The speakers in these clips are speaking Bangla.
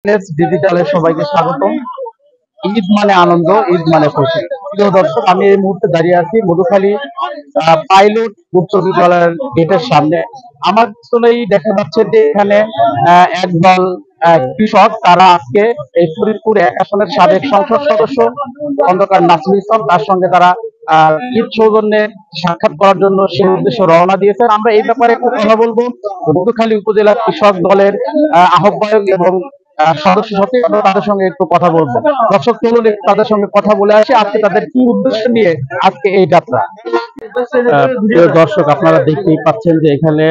ডিজিটালের সবাইকে স্বাগতম। ঈদ মানে আনন্দ, ঈদ মানে খুশি। প্রিয় দর্শক, আমি এই মুহূর্তে দাঁড়িয়ে আছি মধুখালী পাইলট উচ্চ বিদ্যালয়ের গেটের সামনে। আমার পিছনেই দেখা যাচ্ছে যে এখানে একদল কৃষক, তারা আজকে এই ফরিদপুর ১ আসনের সাবেক সংসদ সদস্য খন্দকার নাসিরুল ইসলাম, তার সঙ্গে তারা ঈদ সৌজন্যে সাক্ষাৎ করার জন্য সেই উদ্দেশ্যে রওনা দিয়েছেন। আমরা এই ব্যাপারে একটু কথা বলবো। মধুখালী উপজেলা কৃষক দলের আহ্বায়ক এবং সদস্য সচিব, তাদের সঙ্গে একটু কথা বলবো। দর্শক, চলুন তাদের সঙ্গে কথা বলে আসি, আজকে তাদের কি উদ্দেশ্য নিয়ে আজকে এই যাত্রা। প্রিয় দর্শক, আপনারা দেখতেই পাচ্ছেন যে এখানে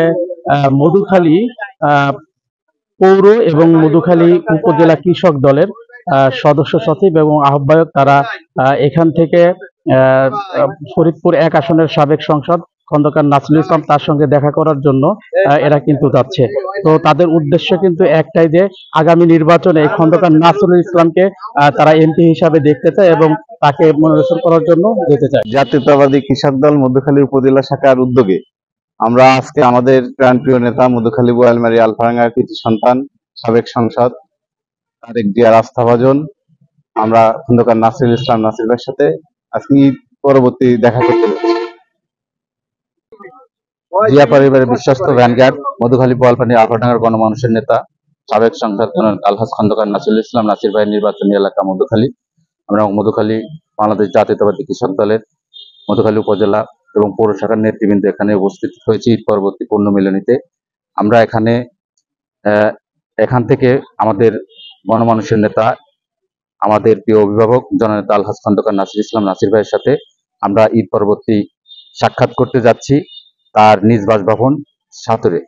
মধুখালী পৌর এবং মধুখালী উপজেলা কৃষক দলের সদস্য সচিব এবং আহ্বায়ক, তারা এখান থেকে ফরিদপুর ১ আসনের সাবেক সংসদ খন্দকার নাসিরুল ইসলাম, তার সঙ্গে দেখা করার জন্য এরা কিন্তু যাচ্ছে। তো তাদের উদ্দেশ্য কিন্তু একটাই, যে আগামী নির্বাচনে খন্দকার নাসিরুল ইসলামকে তারা এমপি হিসাবে দেখতে চায় এবং তাকে মনোনয়ন করার জন্য যেতে চায়। জাতীয়তাবাদী কৃষক দল মধুখালী উপজেলা শাখার উদ্যোগে আমরা আজকে আমাদের প্রাণপ্রিয় নেতা মধুখালী বোয়ালমারী আলফারাঙ্গার কৃতি সন্তান সাবেক সংসদ তারেক জিয়ার আস্থাভাজন আমরা খন্দকার নাসিরুল ইসলাম নাসির ভাইয়ের সাথে আজকে ঈদ পরবর্তী দেখা করতে যাচ্ছি। জিয়া পরিবারের বিশ্বস্ত ভ্যানগার্ড মধুখালী বোয়ালপানি আলফারাঙ্গার গণমানুষের নেতা সাবেক সংসদ আলহাজ খন্দকার নাসিরুল ইসলাম নাসির ভাইয়ের নির্বাচনী এলাকা মধুখালী। আমরা মধুখালী বাংলাদেশ জাতীয়তাবাদী কৃষক দলের মধুখালী উপজেলা এবং পৌর শাখার নেতৃবৃন্দ এখানে উপস্থিত হয়েছে ঈদ পরবর্তী পুণ্যমিলনীতে। আমরা এখান থেকে আমাদের গণমানুষের নেতা, আমাদের প্রিয় অভিভাবক জননেতা আলহাজ খন্দকার নাসির ইসলাম নাসির ভাইয়ের সাথে আমরা ঈদ পরবর্তী সাক্ষাৎ করতে যাচ্ছি তার নিজ বাসভবন সাতরে।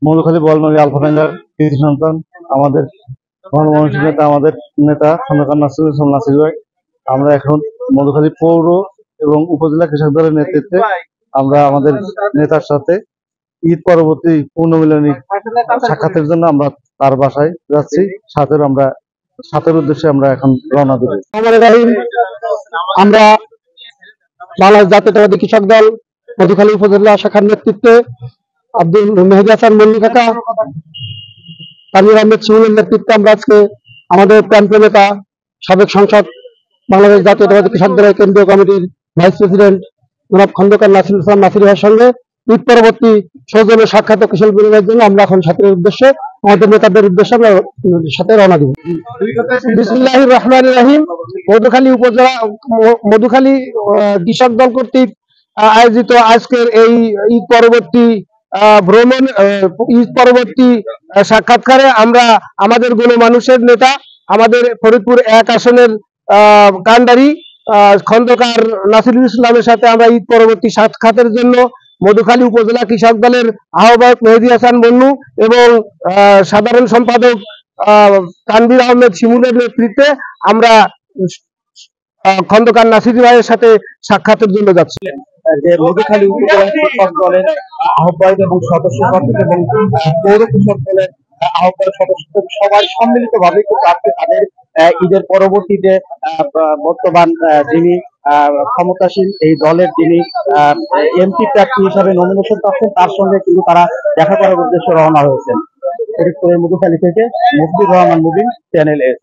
মধুখালী বোয়ালমারী আলফারাঙ্গার কৃতি সন্তান আমাদের গণমানুষের নেতা, আমাদের নেতা খন্দকার নাসিরুল ইসলাম নাসির ভাই। আমরা এখন মধুখালী পৌর এবং উপজেলা কৃষক দলের নেতৃত্বে আমরা আমাদের নেতার সাথে ঈদ পরবর্তী পুণ্যমিলনী সাক্ষাতের জন্য আমরা তার বাসায় যাচ্ছি। সাতের উদ্দেশ্যে আমরা এখন রওনা দেব। আমরা বাংলাদেশ জাতীয়তাবাদী কৃষক দল মধুখালী উপজেলা শাখার নেতৃত্বে আব্দুল মেহেদি হাসান মল্লিক কাকা, তানভীর আহমেদ শিমুলের নেতৃত্বে আমরা আজকে আমাদের প্রাণপ্রিয় নেতা সাবেক সংসদ বাংলাদেশ জাতীয়তাবাদী কৃষক দলের কেন্দ্রীয় কমিটির ভাইস প্রেসিডেন্ট জনাব খন্দকার নাসিরুল ইসলাম নাসির ভাইয়ের সঙ্গে ঈদ পরবর্তী সৌজন্য সাক্ষাৎ ও কুশল বিনিময়ের জন্য আমরা এখন সাথের উদ্দেশ্যে, আমাদের নেতাদের উদ্দেশ্যে আমরা সাথে রওনা দিব। বিসমিল্লাহির রহমানির রহিম। মধুখালী উপজেলা মধুখালী কৃষক দল কর্তৃক আয়োজিত আজকের এই ঈদ পরবর্তী ভ্রমণ, ঈদ পরবর্তী সাক্ষাৎকারে আমরা আমাদের গণমানুষের নেতা, আমাদের ফরিদপুর ১ আসনের কান্ডারি খন্দকার নাসিরুল ইসলামের সাথে আমরা ঈদ পরবর্তী সাক্ষাতের জন্য মধুখালী উপজেলা কৃষক দলের আহ্বায়ক মেহেদি হাসান মন্নু এবং সাধারণ সম্পাদক তানভীর আহমেদ শিমুলের নেতৃত্বে আমরা খন্দকার নাসির ভাইয়ের সাথে সাক্ষাতের জন্য যাচ্ছি। যে মধুখালী উপজেলা কৃষক দলের আহ্বায়ক এবং সদস্য এবং পৌর কৃষক দলের আহ্বায়ক সদস্য সবাই সম্মিলিত ভাবে কিন্তু আজকে তাদের ঈদের পরবর্তীতে বর্তমান যিনি ক্ষমতাসীন এই দলের যিনি এমপি প্রার্থী হিসাবে নমিনেশন পাচ্ছেন, তার সঙ্গে কিন্তু তারা দেখা করার উদ্দেশ্যে রওনা হয়েছেন। ফরিদপুরের মধুখালী থেকে মুফতির রহমান মুবিন, চ্যানেল এস।